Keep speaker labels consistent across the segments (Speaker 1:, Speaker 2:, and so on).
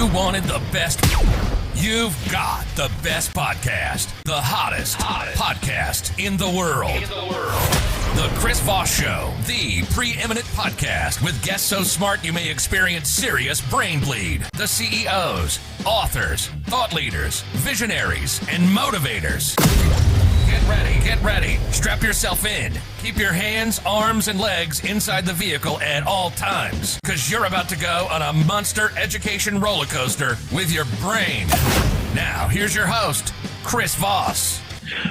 Speaker 1: You wanted the best. You've got the best podcast. The hottest podcast in the world. The Chris Voss Show, the preeminent podcast with guests so smart you may experience serious brain bleed. The CEOs, authors, thought leaders, visionaries, and motivators. Get ready. Strap yourself in. Keep your hands, arms, and legs inside the vehicle at all times, because you're about to go on a monster education roller coaster with your brain. Now, here's your host, Chris Voss.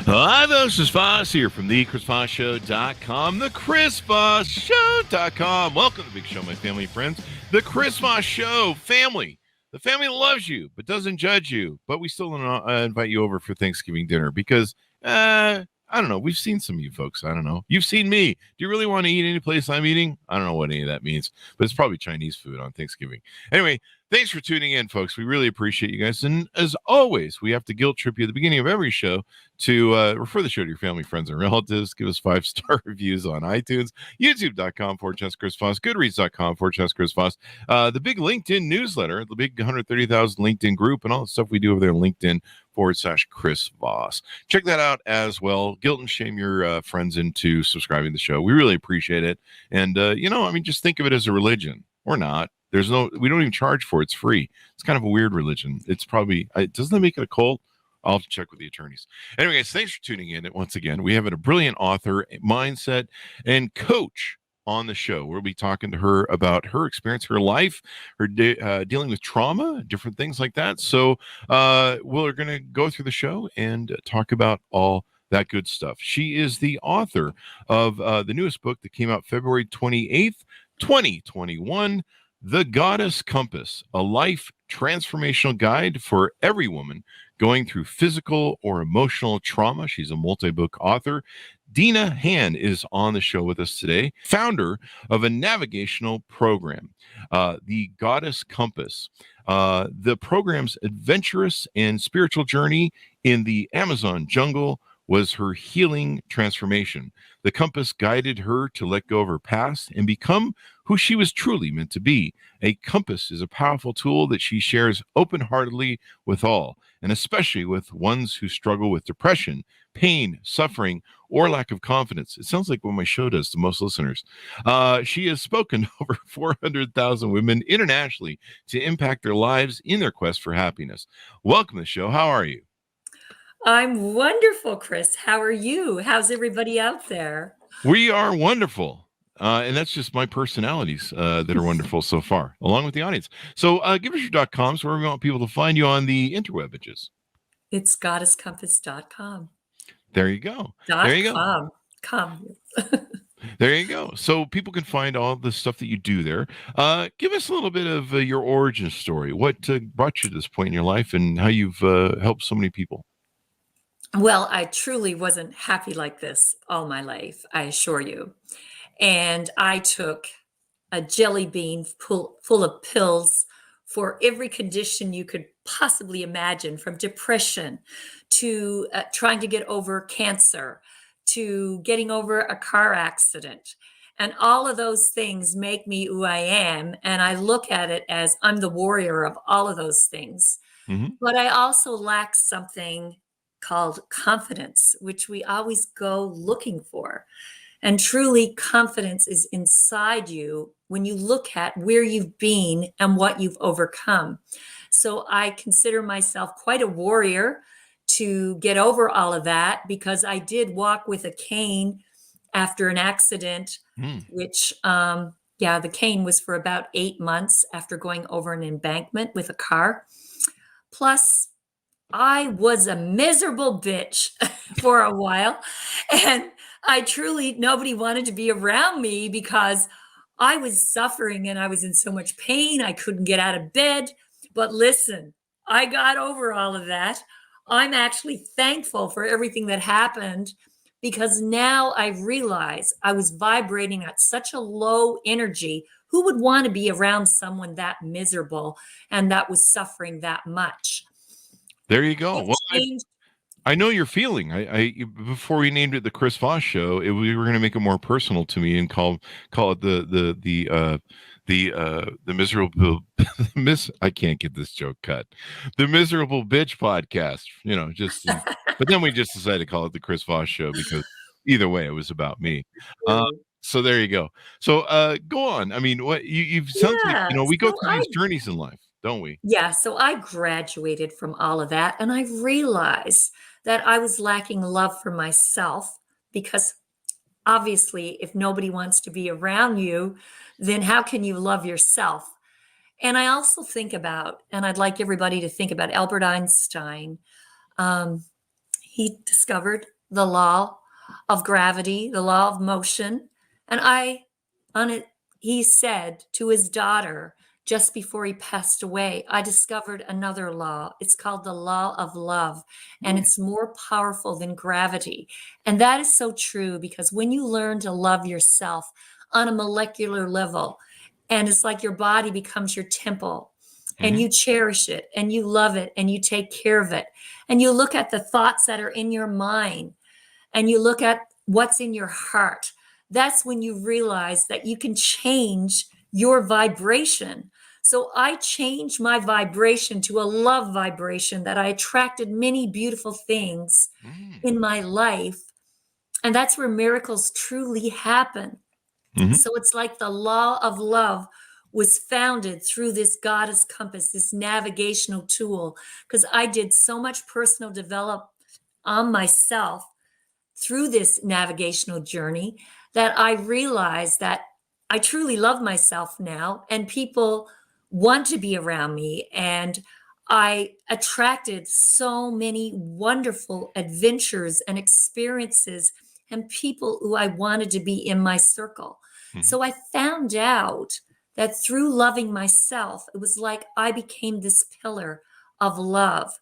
Speaker 2: Hi, this is Voss here from the ChrisVossShow.com, the ChrisVossShow.com. Welcome to the big show, my family and friends. The Chris Voss Show family. The family that loves you but doesn't judge you. But we still invite you over for Thanksgiving dinner because, I don't know. We've seen some of you folks. I don't know. You've seen me. Do you really want to eat any place I'm eating? I don't know what any of that means, but it's probably Chinese food on Thanksgiving. Anyway, thanks for tuning in, folks. We really appreciate you guys. And as always, we have to guilt trip you at the beginning of every show to refer the show to your family, friends, and relatives. Give us 5-star reviews on iTunes, youtube.com/Chris Voss, goodreads.com/Chris Voss, the big LinkedIn newsletter, the big 130,000 LinkedIn group, and all the stuff we do over there on LinkedIn/Chris Voss. Check that out as well. Guilt and shame your friends into subscribing to the show. We really appreciate it. And, just think of it as a religion or not. We don't even charge for it. It's free. It's kind of a weird religion. It's probably, doesn't that make it a cult? I'll have to check with the attorneys. Anyway, guys, thanks for tuning in. Once again, we have a brilliant author, mindset, and coach on the show. We'll be talking to her about her experience, her life, her dealing with trauma, different things like that. So we're going to go through the show and talk about all that good stuff. She is the author of the newest book that came out February 28th, 2021, The Goddess Compass, a life transformational guide for every woman going through physical or emotional trauma. She's a multi-book author. Deanna Hann is on the show with us today, founder of a navigational program, the Goddess Compass. The program's adventurous and spiritual journey in the Amazon jungle was her healing transformation. The compass guided her to let go of her past and become who she was truly meant to be. A compass is a powerful tool that she shares open-heartedly with all, and especially with ones who struggle with depression, pain, suffering, or lack of confidence. It sounds like what my show does to most listeners. She has spoken to over 400,000 women internationally to impact their lives in their quest for happiness. Welcome to the show. How are you?
Speaker 3: I'm wonderful, Chris. How are you? How's everybody out there?
Speaker 2: We are wonderful. And that's just my personalities that are wonderful so far, along with the audience. So give us your .coms where we want people to find you on the interwebages.
Speaker 3: It's goddesscompass.com.
Speaker 2: There you go. There you go.
Speaker 3: Com.
Speaker 2: There you go. So people can find all the stuff that you do there. Give us a little bit of your origin story. What brought you to this point in your life and how you've helped so many people?
Speaker 3: Well, I truly wasn't happy like this all my life, I assure you. And I took a jelly bean full of pills for every condition you could possibly imagine, from depression to trying to get over cancer to getting over a car accident. And all of those things make me who I am. And I look at it as I'm the warrior of all of those things. Mm-hmm. But I also lack something called confidence, which we always go looking for. And truly, confidence is inside you when you look at where you've been and what you've overcome. So I consider myself quite a warrior to get over all of that, because I did walk with a cane after an accident, which, the cane was for about 8 months after going over an embankment with a car. Plus, I was a miserable bitch for a while, and nobody wanted to be around me because I was suffering and I was in so much pain. I couldn't get out of bed. But listen, I got over all of that. I'm actually thankful for everything that happened, because now I realize I was vibrating at such a low energy. Who would want to be around someone that miserable and that was suffering that much?
Speaker 2: There you go. Well, I know your feeling. I before we named it the Chris Voss Show, we were going to make it more personal to me and call it the the miserable I can't get this joke cut. The Miserable Bitch podcast, but then we just decided to call it the Chris Voss Show because either way it was about me. So there you go. So go on. I mean, what you've sounds like,
Speaker 3: Yeah.
Speaker 2: we go
Speaker 3: So
Speaker 2: through these journeys in life, don't we?
Speaker 3: Yeah, so I graduated from all of that and I realized that I was lacking love for myself because obviously, if nobody wants to be around you, then how can you love yourself? And I also think about, and I'd like everybody to think about Albert Einstein. Um, he discovered the law of gravity, the law of motion. And on it, he said to his daughter just before he passed away, I discovered another law. It's called the law of love, and it's more powerful than gravity. And that is so true because when you learn to love yourself on a molecular level, and it's like your body becomes your temple, and you cherish it, and you love it, and you take care of it, and you look at the thoughts that are in your mind, and you look at what's in your heart, that's when you realize that you can change your vibration. So I changed my vibration to a love vibration that I attracted many beautiful things in my life. And that's where miracles truly happen. So it's like the law of love was founded through this goddess compass, this navigational tool, because I did so much personal development on myself through this navigational journey that I realized that I truly love myself now and people want to be around me. And I attracted so many wonderful adventures and experiences and people who I wanted to be in my circle. So I found out that through loving myself, it was like I became this pillar of love.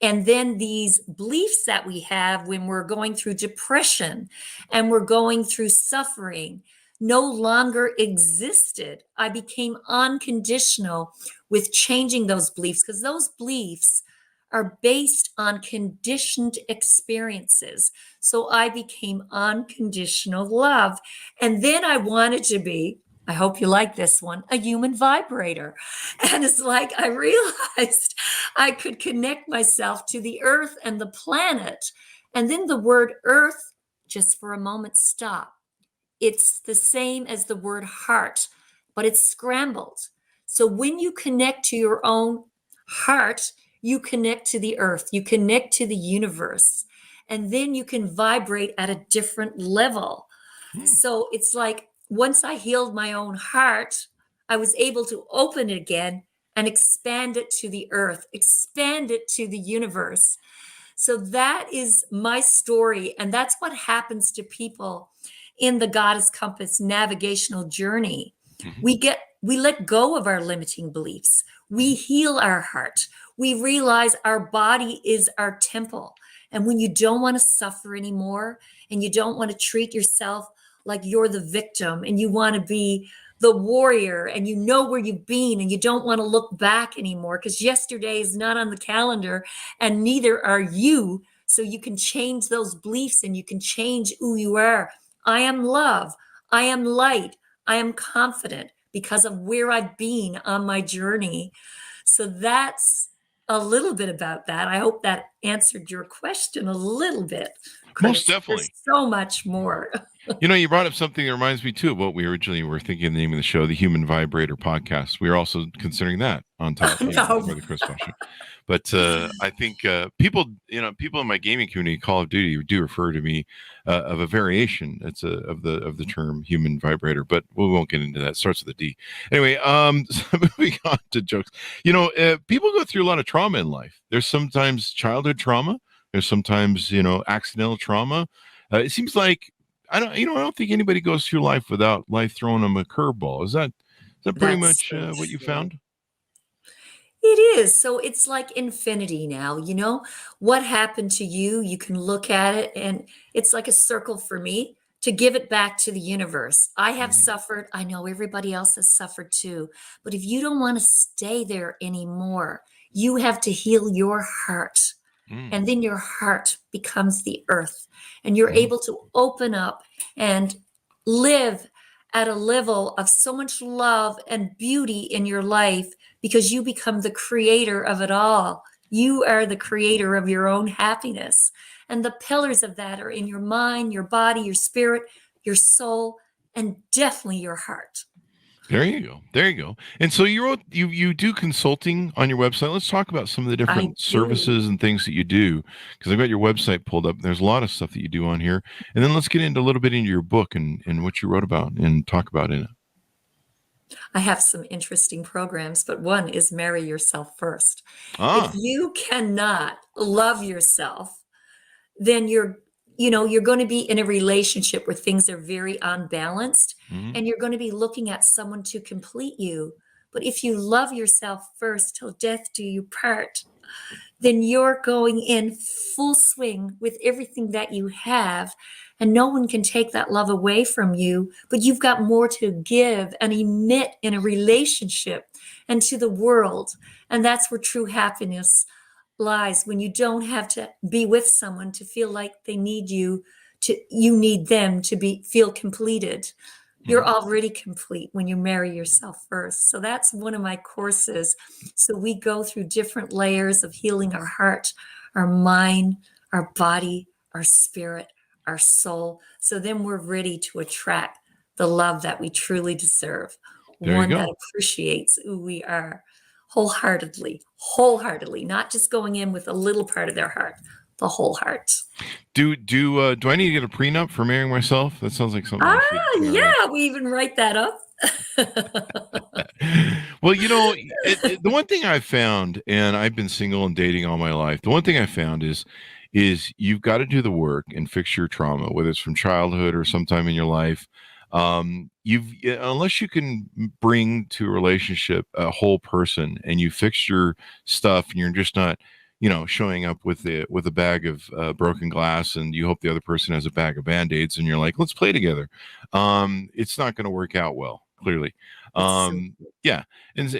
Speaker 3: And then these beliefs that we have when we're going through depression and we're going through suffering no longer existed. I became unconditional with changing those beliefs because those beliefs are based on conditioned experiences. So I became unconditional love. And then I wanted to be, I hope you like this one, a human vibrator. And it's like I realized I could connect myself to the earth and the planet. And then the word earth, just for a moment, stop. It's the same as the word heart, but it's scrambled. So when you connect to your own heart, you connect to the earth, you connect to the universe, and then you can vibrate at a different level. So it's like once I healed my own heart, I was able to open it again and expand it to the earth, expand it to the universe. So that is my story. And that's what happens to people in the Goddess Compass navigational journey. We let go of our limiting beliefs. We heal our heart. We realize our body is our temple. And when you don't want to suffer anymore and you don't want to treat yourself like you're the victim and you want to be the warrior and you know where you've been and you don't want to look back anymore because yesterday is not on the calendar and neither are you. So you can change those beliefs and you can change who you are. I am love. I am light. I am confident because of where I've been on my journey. So that's a little bit about that. I hope that answered your question a little bit, Chris.
Speaker 2: Most definitely.
Speaker 3: There's so much more.
Speaker 2: You brought up something that reminds me too of what we originally were thinking of the name of the show, the Human Vibrator Podcast. We are also considering that on top of the Chris Voss Show. But I think people in my gaming community, Call of Duty, do refer to me of a variation. It's of the term human vibrator, but we won't get into that. It starts with a D. Anyway, so moving on to jokes. People go through a lot of trauma in life. There's sometimes childhood trauma. There's sometimes accidental trauma. It seems like I don't think anybody goes through life without life throwing them a curveball. Is that pretty much
Speaker 3: so
Speaker 2: what you
Speaker 3: true.
Speaker 2: found?
Speaker 3: It is. So it's like infinity now. What happened to you? You can look at it and it's like a circle for me to give it back to the universe. I have suffered. I know everybody else has suffered too. But if you don't want to stay there anymore, you have to heal your heart. And then your heart becomes the earth and you're able to open up and live at a level of so much love and beauty in your life because you become the creator of it all. You are the creator of your own happiness. And the pillars of that are in your mind, your body, your spirit, your soul, and definitely your heart.
Speaker 2: There you go. There you go. And so you do consulting on your website. Let's talk about some of the different services and things that you do, because I've got your website pulled up. There's a lot of stuff that you do on here. And then let's get into a little bit into your book and what you wrote about and talk about in it.
Speaker 3: I have some interesting programs, but one is marry yourself first.
Speaker 2: Ah.
Speaker 3: If you cannot love yourself, then you're going to be in a relationship where things are very unbalanced, and you're going to be looking at someone to complete you. But if you love yourself first, till death do you part, then you're going in full swing with everything that you have, and no one can take that love away from you, but you've got more to give and emit in a relationship and to the world. And that's where true happiness lies, when you don't have to be with someone to feel like they need you, you need them to feel completed. You're already complete when you marry yourself first. So that's one of my courses. So we go through different layers of healing our heart, our mind, our body, our spirit, our soul. So then we're ready to attract the love that we truly deserve. One that appreciates who we are wholeheartedly, not just going in with a little part of their heart, the whole heart.
Speaker 2: Do I need to get a prenup for marrying myself? That sounds like something.
Speaker 3: Yeah, we even write that up.
Speaker 2: Well, the one thing I've found, and I've been single and dating all my life, the one thing I found is you've got to do the work and fix your trauma, whether it's from childhood or sometime in your life. Unless you can bring to a relationship a whole person and you fix your stuff and you're just not, showing up with a bag of broken glass and you hope the other person has a bag of Band-Aids and you're like, let's play together. It's not going to work out well, clearly. Yeah. And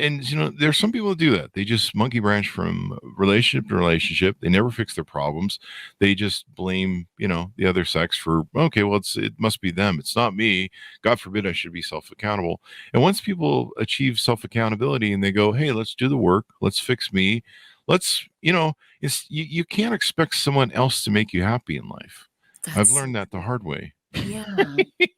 Speaker 2: there's some people who do that. They just monkey branch from relationship to relationship. They never fix their problems. They just blame, the other sex for, okay, well, it must be them. It's not me. God forbid I should be self-accountable. And once people achieve self-accountability and they go, hey, let's do the work. Let's fix me. Let's, you can't expect someone else to make you happy in life. I've learned that the hard way.
Speaker 3: Yeah.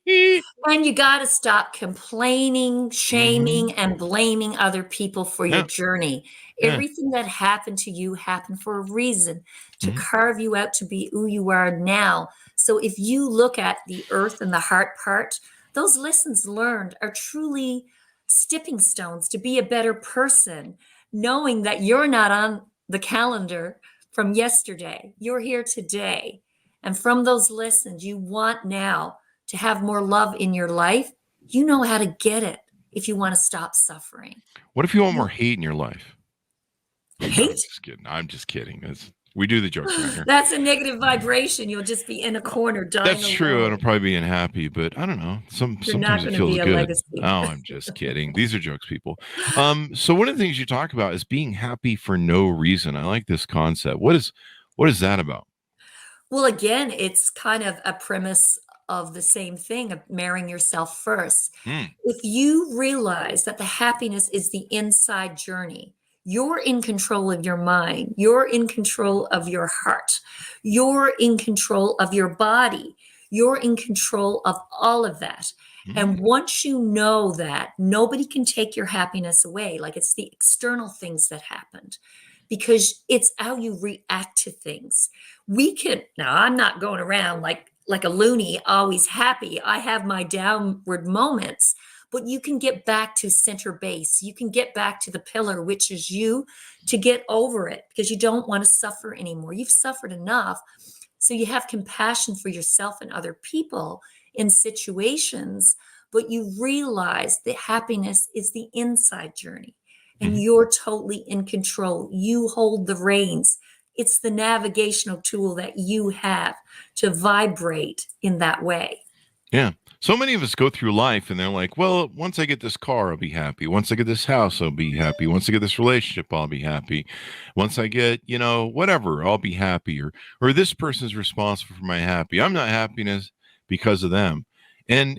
Speaker 3: And you got to stop complaining, shaming, and blaming other people for your journey. Everything that happened to you happened for a reason, to carve you out to be who you are now. So if you look at the earth and the heart part, those lessons learned are truly stepping stones to be a better person, knowing that you're not on the calendar from yesterday. You're here today. And from those lessons, you want now to have more love in your life. You know how to get it if you want to stop suffering.
Speaker 2: What if you want more hate in your life?
Speaker 3: Hate?
Speaker 2: I'm just kidding. We do the jokes right here.
Speaker 3: That's a negative vibration. You'll just be in a corner dying.
Speaker 2: That's true. And I'll probably be unhappy, but I don't know. Sometimes it feels good. Legacy. Oh, I'm just kidding. These are jokes, people. So one of the things you talk about is being happy for no reason. I like this concept. What is that about?
Speaker 3: Well, again, it's kind of a premise of the same thing, of marrying yourself first. If you realize that the happiness is the inside journey, you're in control of your mind, you're in control of your heart, you're in control of your body, you're in control of all of that. And once you know that, nobody can take your happiness away. Like, it's the external things that happened, because it's how you react to things. Now I'm not going around like a loony, always happy. I have my downward moments, but you can get back to center base. You can get back to the pillar, which is you, to get over it, because you don't want to suffer anymore. You've suffered enough. So you have compassion for yourself and other people in situations, but you realize that happiness is the inside journey. And you're totally in control. You hold the reins. It's the navigational tool that you have to vibrate in that way.
Speaker 2: Yeah. So many of us go through life and they're like, well, once I get this car, I'll be happy. Once I get this house, I'll be happy. Once I get this relationship, I'll be happy. Once I get, whatever, I'll be happy. Or this person's responsible for my happy. I'm not happiness because of them. And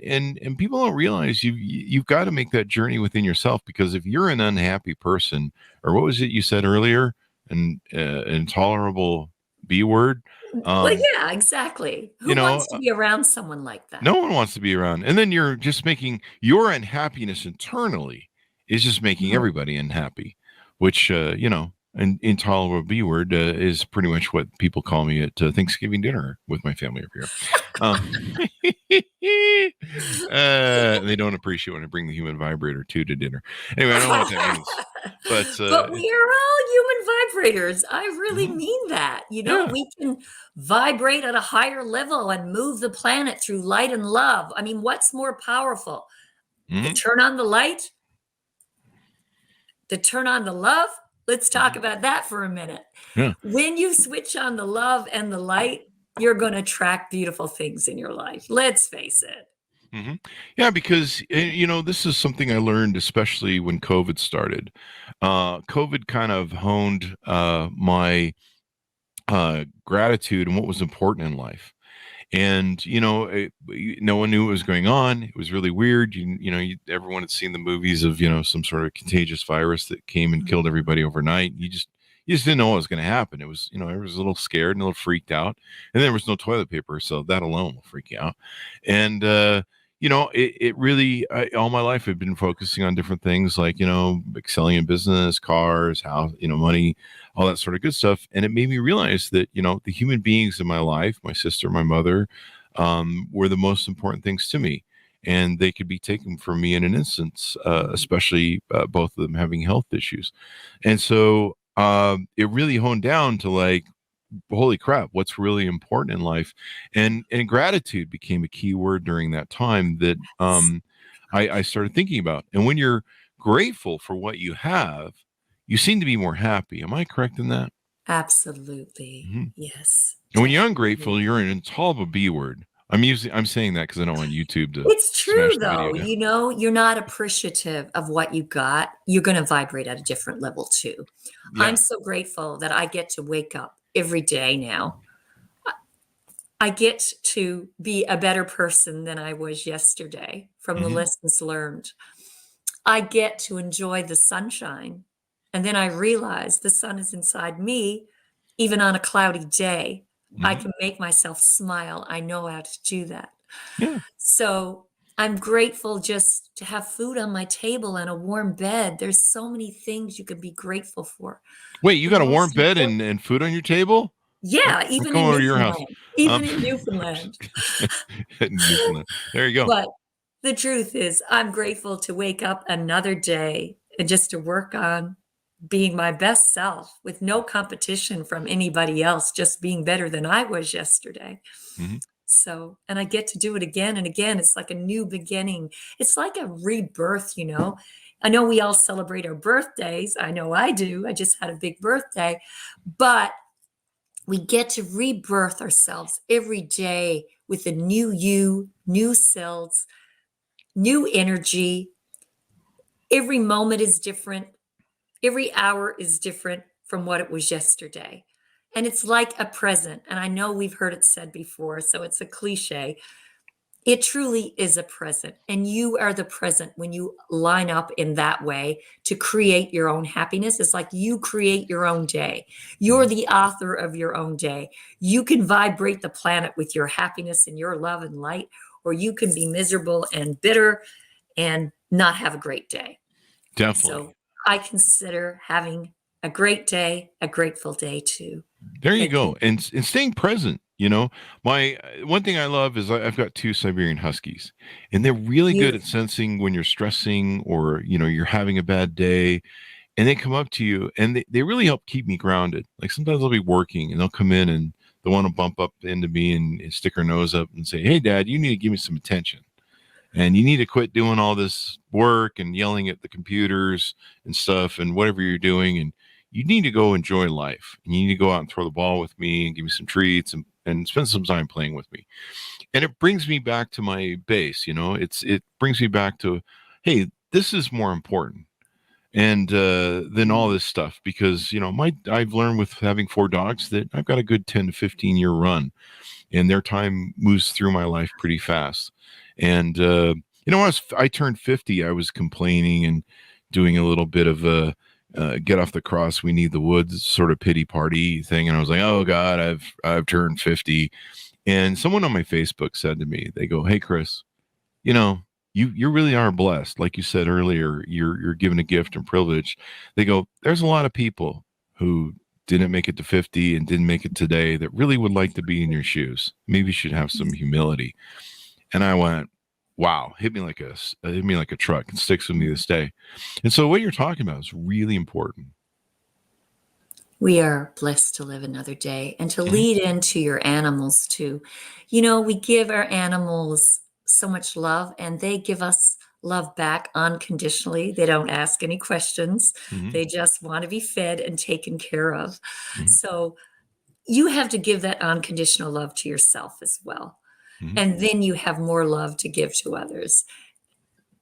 Speaker 2: people don't realize you've got to make that journey within yourself, because if you're an unhappy person, or what was it you said earlier, an intolerable B word,
Speaker 3: Well, yeah, exactly.
Speaker 2: you
Speaker 3: Who
Speaker 2: know,
Speaker 3: wants to be around someone like that?
Speaker 2: no one wants to be around. And then you're just making your unhappiness internally is just making
Speaker 3: Mhm.
Speaker 2: everybody unhappy, which, an intolerable B word is pretty much what people call me at Thanksgiving dinner with my family up here. They don't appreciate when I bring the human vibrator to dinner. Anyway, I don't know what that means, but
Speaker 3: But we are all human vibrators. I really
Speaker 2: mhm,
Speaker 3: mean that.
Speaker 2: yeah.
Speaker 3: We can vibrate at a higher level and move the planet through light and love. I mean, what's more powerful? To
Speaker 2: Mhm,
Speaker 3: turn on the light, to turn on the love? Let's talk
Speaker 2: mhm,
Speaker 3: about that for a minute.
Speaker 2: yeah.
Speaker 3: When you switch on the love and the light, you're going to attract beautiful things in your life. Let's face it.
Speaker 2: hmm Yeah, because this is something I learned, especially when COVID started. COVID kind of honed my gratitude and what was important in life. And no one knew what was going on. It was really weird. Everyone had seen the movies of some sort of contagious virus that came and killed
Speaker 3: Mhm.
Speaker 2: everybody overnight. You just didn't know what was going to happen. It was everyone was a little scared and a little freaked out, and there was no toilet paper, so that alone will freak you out. And it really all my life I've been focusing on different things like excelling in business, cars, house, money, all that sort of good stuff. And it made me realize that, the human beings in my life, my sister, my mother, were the most important things to me. And they could be taken from me in an instance, especially both of them having health issues. And so it really honed down to like, holy crap, what's really important in life? And gratitude became a key word during that time that I started thinking about. And when you're grateful for what you have, you seem to be more happy. Am I correct in that?
Speaker 3: Absolutely.
Speaker 2: hmm
Speaker 3: Yes,
Speaker 2: And when you're
Speaker 3: definitely.
Speaker 2: ungrateful, you're an intolerable B word. I'm saying that because I don't want YouTube to
Speaker 3: It's
Speaker 2: smash
Speaker 3: true
Speaker 2: the video
Speaker 3: though.
Speaker 2: down.
Speaker 3: You're not appreciative of what you got. You're going to vibrate at a different level too. I'm
Speaker 2: Yeah.
Speaker 3: so grateful that I get to wake up every day now. I get to be a better person than I was yesterday from the
Speaker 2: hmm
Speaker 3: lessons learned. I get to enjoy the sunshine. And then I realize the sun is inside me, even on a cloudy day. I
Speaker 2: hmm
Speaker 3: can make myself smile. I know how to do that.
Speaker 2: Yeah.
Speaker 3: So I'm grateful just to have food on my table and a warm bed. There's so many things you can be grateful for.
Speaker 2: Wait, you
Speaker 3: The
Speaker 2: got a warm
Speaker 3: most
Speaker 2: bed
Speaker 3: important,
Speaker 2: and food on your table? I'm,
Speaker 3: yeah,
Speaker 2: I'm
Speaker 3: even in
Speaker 2: coming over to your house.
Speaker 3: Newfoundland, even
Speaker 2: Um,
Speaker 3: in Newfoundland.
Speaker 2: Newfoundland. There you go.
Speaker 3: But the truth is, I'm grateful to wake up another day and just to work on being my best self with no competition from anybody else, just being better than I was yesterday.
Speaker 2: hmm
Speaker 3: So, and I get to do it again and again. It's like a new beginning. It's like a rebirth. I know we all celebrate our birthdays. I know I do. I just had a big birthday, but we get to rebirth ourselves every day with a new you, new cells, new energy. Every moment is different. Every hour is different from what it was yesterday. And it's like a present. And I know we've heard it said before, so it's a cliche. It truly is a present. And you are the present when you line up in that way to create your own happiness. It's like you create your own day. You're
Speaker 2: hmm
Speaker 3: the author of your own day. You can vibrate the planet with your happiness and your love and light, or you can be miserable and bitter and not have a great day.
Speaker 2: Definitely.
Speaker 3: So I consider having a great day, a grateful day too.
Speaker 2: There you
Speaker 3: Thank
Speaker 2: go.
Speaker 3: you.
Speaker 2: And staying present. My one thing I love is I've got two Siberian Huskies, and they're really good at
Speaker 3: Beautiful.
Speaker 2: sensing when you're stressing or you're having a bad day, and they come up to you and they really help keep me grounded. Like sometimes I'll be working and they'll come in and they want to bump up into me and stick their nose up and say, "Hey, Dad, you need to give me some attention." And you need to quit doing all this work and yelling at the computers and stuff and whatever you're doing. And you need to go enjoy life. And you need to go out and throw the ball with me and give me some treats and spend some time playing with me. And it brings me back to my base. It brings me back to, hey, this is more important and than all this stuff, because I've learned with having four dogs that I've got a good 10 to 15 year run, and their time moves through my life pretty fast. And when I turned 50, I was complaining and doing a little bit of a get off the cross, we need the woods sort of pity party thing. And I was like, oh God, I've turned 50. And someone on my Facebook said to me, they go, hey, Chris, you really are blessed. Like you said earlier, you're given a gift and privilege. They go, there's a lot of people who didn't make it to 50 and didn't make it today that really would like to be in your shoes. Maybe you should have some humility. And I went, wow, hit me like a truck and sticks with me this day. And so what you're talking about is really important.
Speaker 3: We are blessed to live another day, and to lead into your animals too. We give our animals so much love, and they give us love back unconditionally. They don't ask any questions. They just want to be fed and taken care of. So you have to give that unconditional love to yourself as well. And then you have more love to give to others.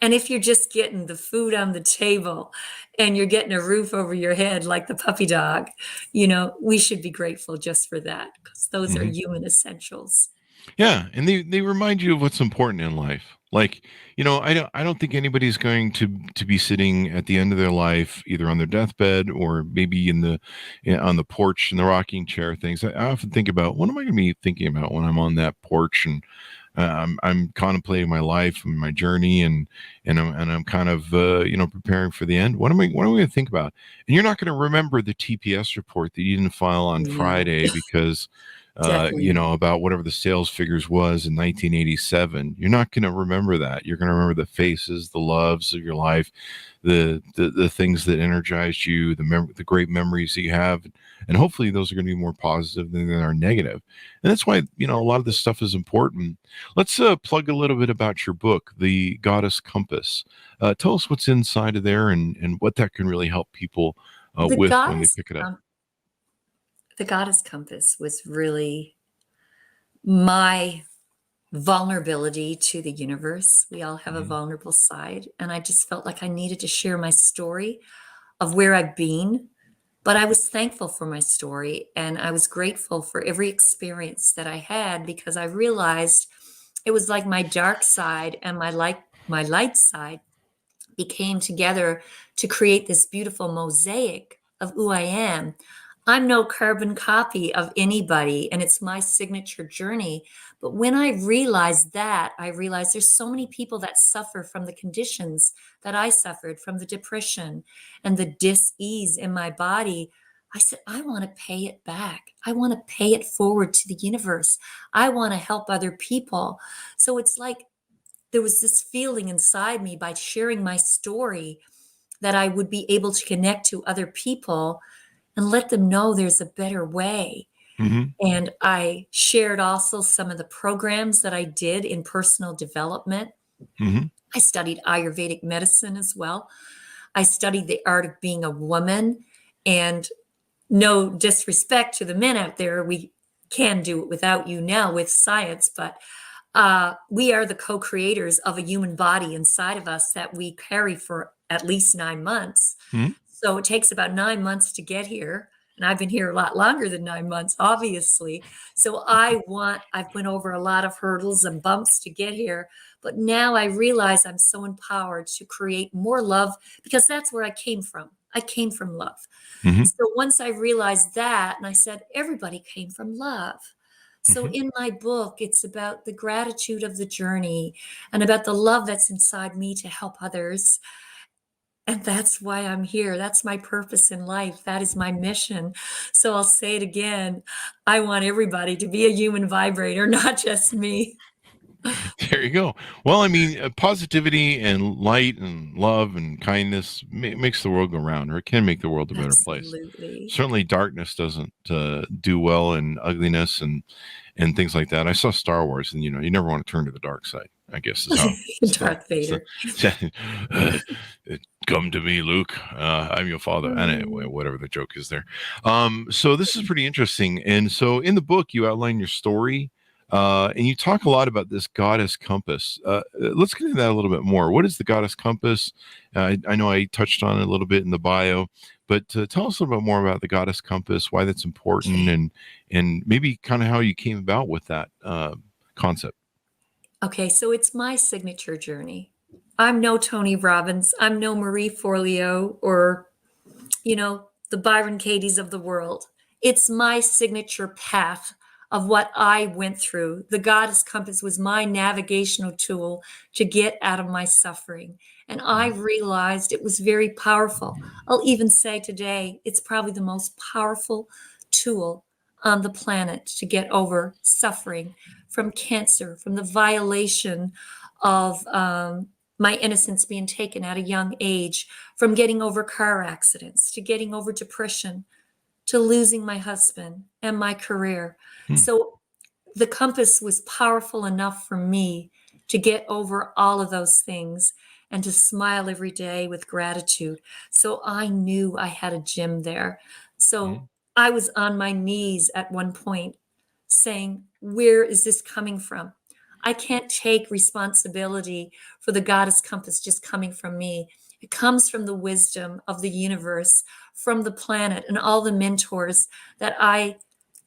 Speaker 3: And if you're just getting the food on the table and you're getting a roof over your head like the puppy dog, we should be grateful just for that, because those are human essentials.
Speaker 2: Yeah, and they remind you of what's important in life. Like, I don't think anybody's going to be sitting at the end of their life, either on their deathbed or maybe on the porch in the rocking chair things. I often think about, what am I going to be thinking about when I'm on that porch and I'm contemplating my life and my journey, and I'm kind of preparing for the end. What am I going to think about? And you're not going to remember the TPS report that you didn't file on Friday because about whatever the sales figures was in 1987. You're not going to remember that. You're going to remember the faces, the loves of your life, the things that energized you, the great memories that you have, and hopefully those are going to be more positive than they are negative. And that's why a lot of this stuff is important. Let's plug a little bit about your book, The Goddess Compass. Tell us what's inside of there and what that can really help people with when they pick it up.
Speaker 3: The Goddess Compass was really my vulnerability to the universe. We all have a vulnerable side, and I just felt like I needed to share my story of where I've been. But I was thankful for my story, and I was grateful for every experience that I had, because I realized it was like my dark side and my light side became together to create this beautiful mosaic of who I am. I'm no carbon copy of anybody, and it's my signature journey. But when I realized there's so many people that suffer from the conditions that I suffered, from the depression and the dis-ease in my body. I said, I want to pay it back. I want to pay it forward to the universe. I want to help other people. So it's like there was this feeling inside me, by sharing my story, that I would be able to connect to other people and let them know there's a better way. And I shared also some of the programs that I did in personal development. I studied Ayurvedic medicine as well. I studied the art of being a woman, and no disrespect to the men out there, we can do it without you now with science, but we are the co-creators of a human body inside of us that we carry for at least 9 months. So it takes about 9 months to get here. And I've been here a lot longer than 9 months, obviously. So I've went over a lot of hurdles and bumps to get here. But now I realize I'm so empowered to create more love, because that's where I came from. I came from love. So once I realized that, and I said, everybody came from love. So in my book, it's about the gratitude of the journey and about the love that's inside me to help others. And that's why I'm here. That's my purpose in life. That is my mission. So I'll say it again. I want everybody to be a human vibrator, not just me.
Speaker 2: There you go. Well, I mean, positivity and light and love and kindness makes the world go round, or it can make the world a better place. Certainly darkness doesn't do well, and ugliness and things like that. I saw Star Wars, and you never want to turn to the dark side, I guess is how
Speaker 3: Darth Vader.
Speaker 2: Come to me, Luke. I'm your father. And whatever the joke is there. So this is pretty interesting. And so in the book, you outline your story, and you talk a lot about this goddess compass. Let's get into that a little bit more. What is the goddess compass? I know I touched on it a little bit in the bio, but tell us a little bit more about the goddess compass, why that's important, and maybe kind of how you came about with that concept.
Speaker 3: Okay, so it's my signature journey. I'm no Tony Robbins. I'm no Marie Forleo or, the Byron Katie's of the world. It's my signature path of what I went through. The Goddess Compass was my navigational tool to get out of my suffering. And I realized it was very powerful. I'll even say today, it's probably the most powerful tool on the planet to get over suffering from cancer, from the violation of my innocence being taken at a young age, from getting over car accidents, to getting over depression, to losing my husband and my career. So the compass was powerful enough for me to get over all of those things and to smile every day with gratitude. So I knew I had a gym there. So I was on my knees at one point saying, where is this coming from? I can't take responsibility for the Goddess Compass just coming from me. It comes from the wisdom of the universe, from the planet, and all the mentors that I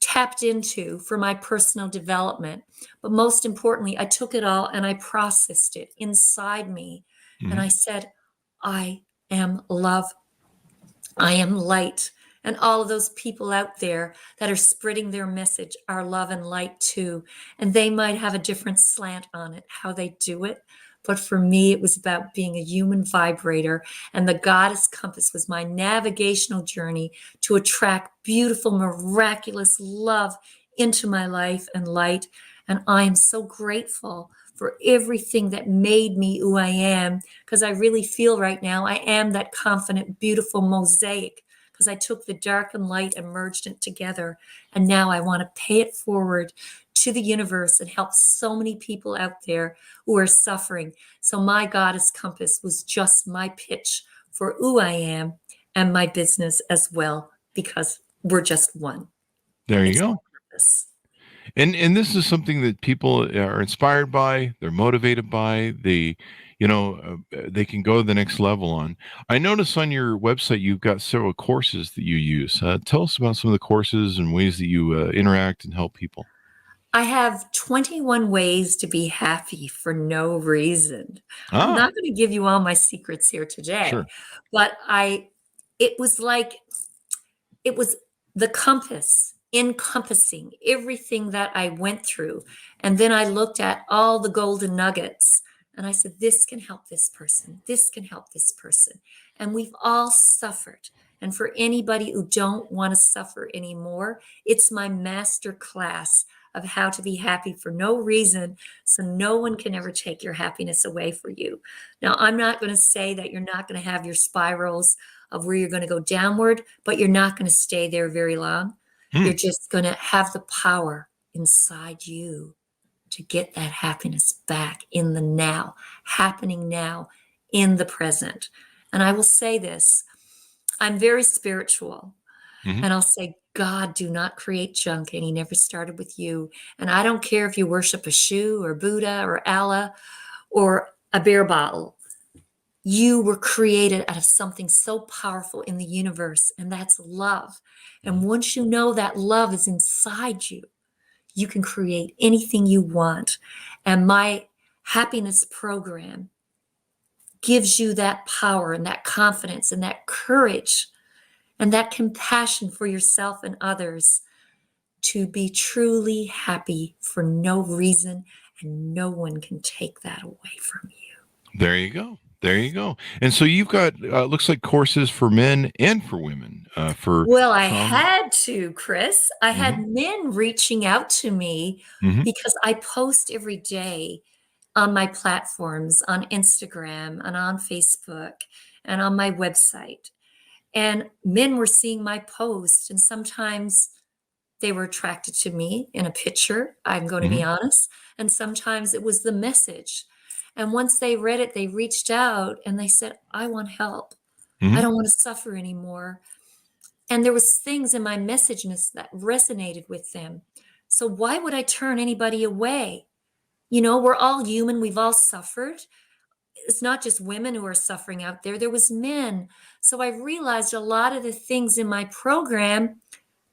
Speaker 3: tapped into for my personal development. But most importantly, I took it all and I processed it inside me. And I said, I am love. I am light. And all of those people out there that are spreading their message are love and light too. And they might have a different slant on it, how they do it. But for me, it was about being a human vibrator. And the Goddess Compass was my navigational journey to attract beautiful, miraculous love into my life and light. And I am so grateful for everything that made me who I am, because I really feel right now I am that confident, beautiful mosaic, because I took the dark and light and merged it together. And now I want to pay it forward to the universe and help so many people out there who are suffering. So my Goddess Compass was just my pitch for who I am and my business as well, because we're just one.
Speaker 2: There you
Speaker 3: It's
Speaker 2: go.
Speaker 3: my purpose.
Speaker 2: And this is something that people are inspired by, they're motivated by, they can go to the next level on. I notice on your website you've got several courses that you use. Tell us about some of the courses and ways that you interact and help people.
Speaker 3: I have 21 ways to be happy for no reason. I'm
Speaker 2: Ah,
Speaker 3: not going to give you all my secrets here today,
Speaker 2: sure.
Speaker 3: but it was like, it was the compass encompassing everything that I went through. And then I looked at all the golden nuggets and I said, this can help this person. This can help this person. And we've all suffered. And for anybody who don't want to suffer anymore, it's my master class of how to be happy for no reason, so no one can ever take your happiness away from you. Now, I'm not going to say that you're not going to have your spirals of where you're going to go downward, but you're not going to stay there very long. You're just going to have the power inside you to get that happiness back in the now, happening now, in the present. And I will say this, I'm very spiritual. And I'll say, God, do not create junk. And he never started with you. And I don't care if you worship a shoe or Buddha or Allah or a beer bottle. You were created out of something so powerful in the universe, and that's love. And once you know that love is inside you, you can create anything you want. And my happiness program gives you that power and that confidence and that courage and that compassion for yourself and others to be truly happy for no reason, and no one can take that away from you.
Speaker 2: There you go. There you go. And so you've got looks like courses for men and for women.
Speaker 3: Well, I had to, Chris. I had
Speaker 2: Mhm.
Speaker 3: men reaching out to me because I post every day on my platforms, on Instagram and on Facebook and on my website. And men were seeing my post, and sometimes they were attracted to me in a picture, I'm going to be honest, and sometimes it was the message. And once they read it, they reached out and they said, I want help. I don't want to suffer anymore. And there was things in my messages that resonated with them. So why would I turn anybody away? We're all human. We've all suffered. It's not just women who are suffering out there. There was men. So I realized a lot of the things in my program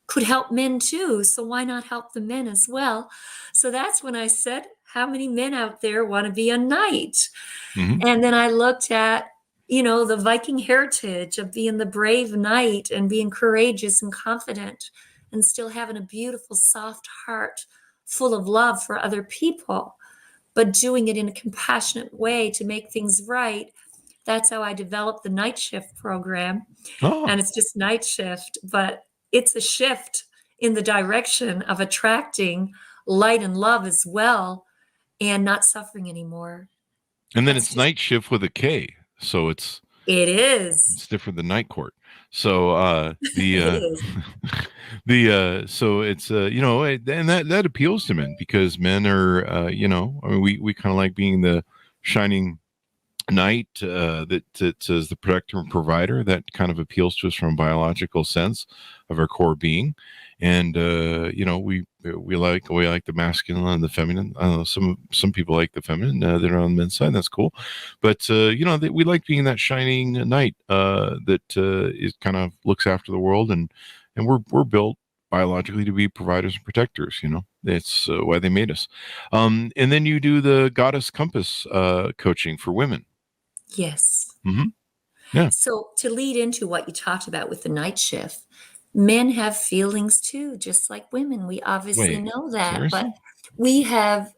Speaker 3: could help men too. So why not help the men as well? So that's when I said, how many men out there want to be a knight?
Speaker 2: Mhm.
Speaker 3: And then I looked at, the Viking heritage of being the brave knight and being courageous and confident and still having a beautiful, soft heart full of love for other people, but doing it in a compassionate way to make things right. That's how I developed the night shift program.
Speaker 2: Oh,
Speaker 3: And it's just night shift, but it's a shift in the direction of attracting light and love as well and not suffering anymore.
Speaker 2: and then
Speaker 3: That's
Speaker 2: it's
Speaker 3: just,
Speaker 2: night shift with a K, so
Speaker 3: it is.
Speaker 2: it's different than night court. So
Speaker 3: It is.
Speaker 2: so it's and that appeals to men because men are I mean we kind of like being the shining knight that says the protector and provider. That kind of appeals to us from a biological sense of our core being. And we like the masculine and the feminine. I don't know, some people like the feminine, they're on the men's side, that's cool. But we like being that shining knight that is kind of looks after the world, and we're built biologically to be providers and protectors. It's why they made us. And then you do the goddess compass coaching for women.
Speaker 3: Yes.
Speaker 2: Mm-hmm. Yeah.
Speaker 3: So to lead into what you talked about with the night shift, men have feelings too, just like women. We obviously
Speaker 2: Wait,
Speaker 3: know that, but
Speaker 2: seriously?
Speaker 3: we have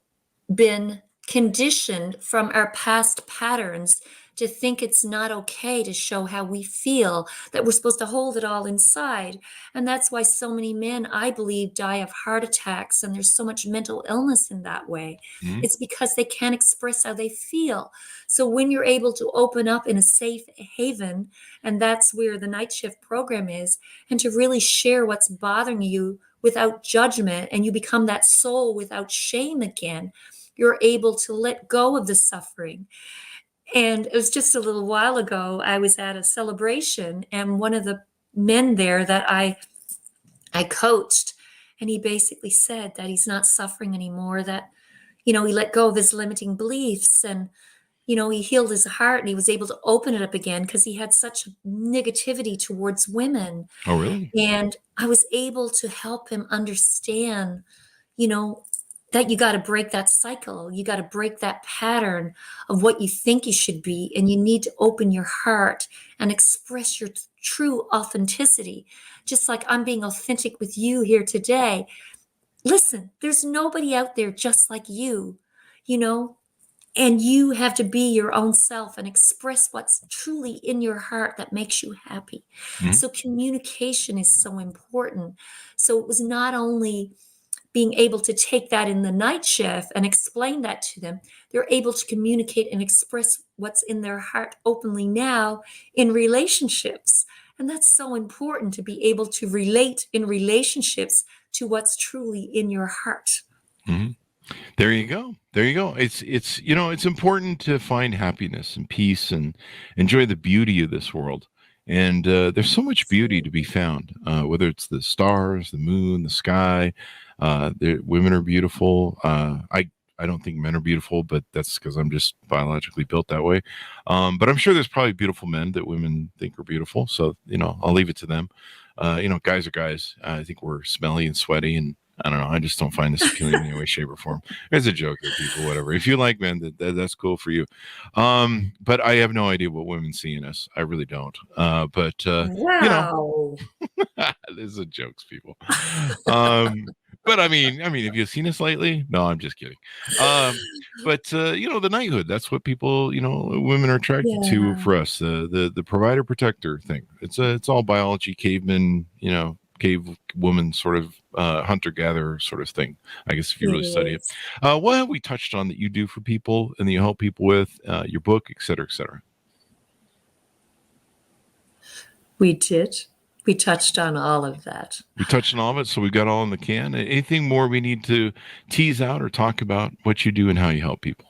Speaker 3: been conditioned from our past patterns to think it's not okay to show how we feel, that we're supposed to hold it all inside. And that's why so many men, I believe, die of heart attacks. And there's so much mental illness in that way.
Speaker 2: Mm-hmm.
Speaker 3: It's because they can't express how they feel. So when you're able to open up in a safe haven, and that's where the night shift program is, and to really share what's bothering you without judgment, and you become that soul without shame again, you're able to let go of the suffering. And it was just a little while ago, I was at a celebration, and one of the men there that I coached, and he basically said that he's not suffering anymore, that, he let go of his limiting beliefs, and, he healed his heart and he was able to open it up again because he had such negativity towards women.
Speaker 2: Oh, really?
Speaker 3: And I was able to help him understand, you know, that you got to break that cycle. You got to break that pattern of what you think you should be. And you need to open your heart and express your true authenticity. Just like I'm being authentic with you here today. Listen, there's nobody out there just like you know, and you have to be your own self and express what's truly in your heart that makes you happy.
Speaker 2: Mm-hmm.
Speaker 3: So communication is so important. So it was not only being able to take that in the night shift and explain that to them, they're able to communicate and express what's in their heart openly now in relationships. And that's so important to be able to relate in relationships to what's truly in your heart.
Speaker 2: Mm-hmm. There you go. There you go. It's important to find happiness and peace and enjoy the beauty of this world. And there's so much beauty to be found, whether it's the stars, the moon, the sky. Women are beautiful. I don't think men are beautiful, but that's because I'm just biologically built that way. But I'm sure there's probably beautiful men that women think are beautiful. So I'll leave it to them. Guys are guys. I think we're smelly and sweaty, and I don't know. I just don't find this appealing in any way, shape, or form. It's a joke, people. Whatever. If you like men, that's cool for you. But I have no idea what women see in us. I really don't.
Speaker 3: Wow.
Speaker 2: This is jokes, people. But I mean, have you seen us lately? No, I'm just kidding. The knighthood, that's what people, women are attracted to for us. The provider protector thing. It's all biology, caveman, cave woman sort of hunter gatherer sort of thing, I guess, if you really study it. What have we touched on that you do for people and that you help people with, your book, et cetera, et cetera?
Speaker 3: We did. We touched on all of that.
Speaker 2: We touched on all of it, so we got all in the can. Anything more we need to tease out or talk about what you do and how you help people?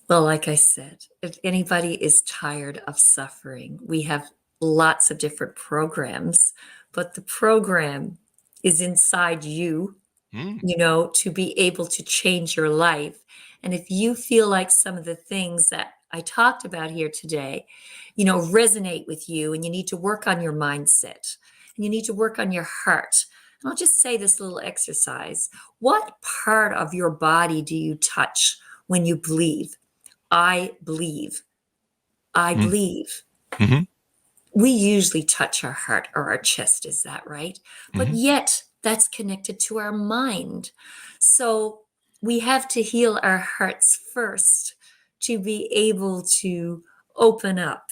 Speaker 3: Well, like I said, if anybody is tired of suffering, we have lots of different programs, but the program is inside you, to be able to change your life. And if you feel like some of the things that I talked about here today, resonate with you, and you need to work on your mindset and you need to work on your heart, And I'll just say this little exercise. What part of your body do you touch when you believe? I believe. I believe.
Speaker 2: Mm-hmm.
Speaker 3: We usually touch our heart or our chest, is that right? But yet that's connected to our mind. So we have to heal our hearts first to be able to open up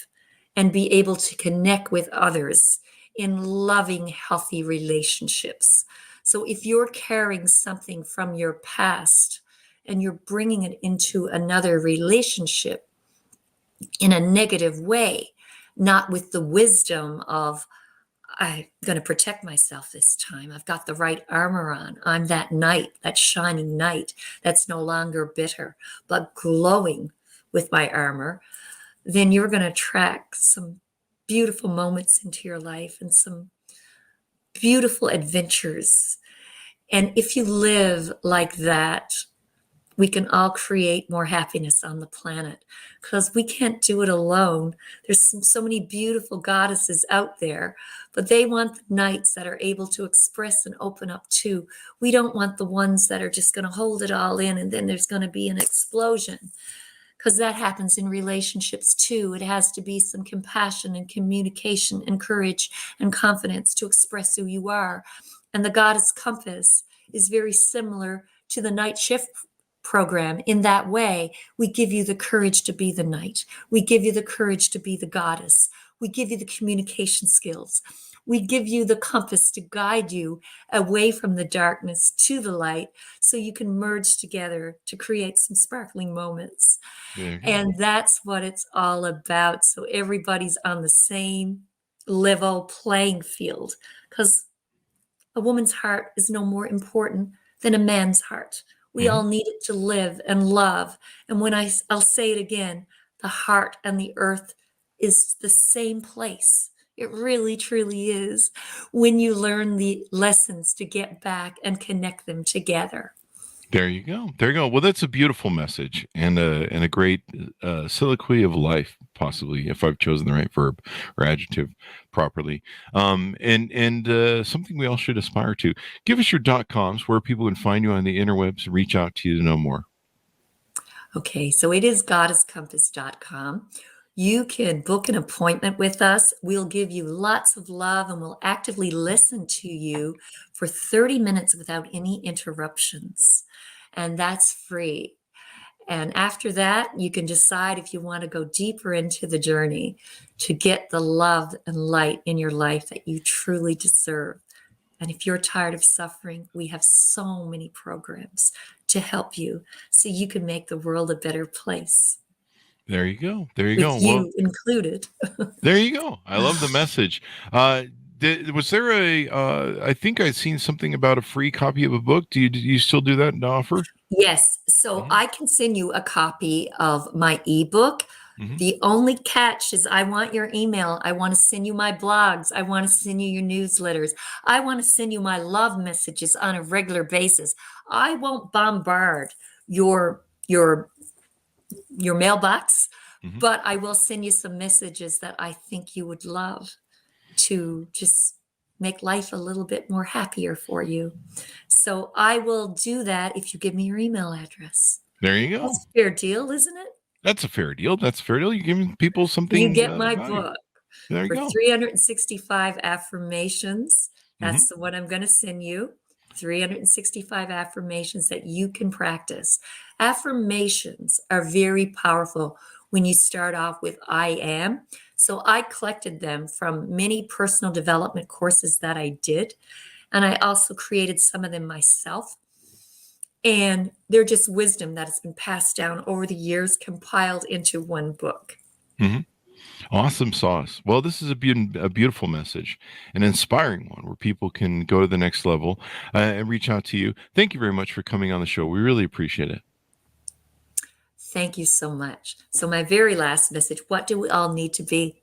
Speaker 3: and be able to connect with others in loving, healthy relationships. So if you're carrying something from your past and you're bringing it into another relationship in a negative way, not with the wisdom of, I'm going to protect myself this time. I've got the right armor on. I'm that knight, that shining knight that's no longer bitter, but glowing with my armor. Then you're going to attract some beautiful moments into your life and some beautiful adventures. And if you live like that, we can all create more happiness on the planet because we can't do it alone. There's so many beautiful goddesses out there, but they want the knights that are able to express and open up too. We don't want the ones that are just going to hold it all in and then there's going to be an explosion, because that happens in relationships too. It has to be some compassion and communication and courage and confidence to express who you are. And the goddess compass is very similar to the night shift program. In that way, we give you the courage to be the knight. We give you the courage to be the goddess. We give you the communication skills. We give you the compass to guide you away from the darkness to the light so you can merge together to create some sparkling moments. And that's what it's all about. So everybody's on the same level playing field, because a woman's heart is no more important than a man's heart. We all need it to live and love. And when I'll say it again, the heart and the earth is the same place. It really, truly is, when you learn the lessons to get back and connect them together.
Speaker 2: There you go. There you go. Well, that's a beautiful message and a great soliloquy of life, possibly, if I've chosen the right verb or adjective properly. And something we all should aspire to. Give us your .coms where people can find you on the interwebs and reach out to you to know more.
Speaker 3: Okay, so it is goddesscompass.com. You can book an appointment with us. We'll give you lots of love and we'll actively listen to you for 30 minutes without any interruptions. And that's free. And after that, you can decide if you want to go deeper into the journey to get the love and light in your life that you truly deserve. And if you're tired of suffering, we have so many programs to help you so you can make the world a better place.
Speaker 2: There you go. There you
Speaker 3: with
Speaker 2: go.
Speaker 3: You included.
Speaker 2: There you go. I love the message. Was there I think I'd seen something about a free copy of a book. Do you still do that offer?
Speaker 3: Yes. So I can send you a copy of my ebook. The only catch is I want your email. I want to send you my blogs. I want to send you your newsletters. I want to send you my love messages on a regular basis. I won't bombard your mailbox, but I will send you some messages that I think you would love to just make life a little bit more happier for you. So I will do that if you give me your email address.
Speaker 2: There you go.
Speaker 3: That's a fair deal, isn't it?
Speaker 2: That's a fair deal. That's a fair deal. You're giving people something.
Speaker 3: You get my book.
Speaker 2: There you go.
Speaker 3: 365 affirmations. That's the one I'm going to send you. 365 affirmations that you can practice. Affirmations are very powerful when you start off with I am. So I collected them from many personal development courses that I did. And I also created some of them myself. And they're just wisdom that has been passed down over the years, compiled into one book.
Speaker 2: Awesome sauce. Well, this is a beautiful message, an inspiring one where people can go to the next level and reach out to you. Thank you very much for coming on the show. We really appreciate it.
Speaker 3: Thank you so much. So my very last message, what do we all need to be?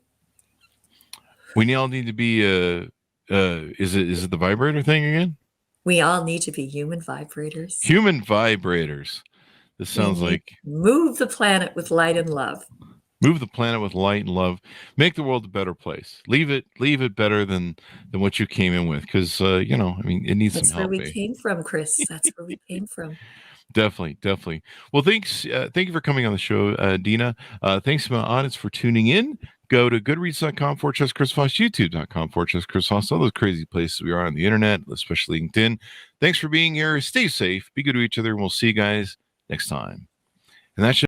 Speaker 2: We all need to be, is it the vibrator thing again?
Speaker 3: We all need to be human vibrators.
Speaker 2: Human vibrators. This sounds like...
Speaker 3: Move the planet with light and love.
Speaker 2: Move the planet with light and love. Make the world a better place. Leave it better than what you came in with. Because you know, I mean, it needs
Speaker 3: That's
Speaker 2: some
Speaker 3: where
Speaker 2: help.
Speaker 3: we came from, Chris. That's where we came from.
Speaker 2: Definitely. Well, thanks. Thank you for coming on the show, Deanna. Thanks to my audience for tuning in. Go to goodreads.com/Chris Voss, youtube.com/Chris Voss, all those crazy places we are on the internet, especially LinkedIn. Thanks for being here. Stay safe. Be good to each other. And we'll see you guys next time. And that's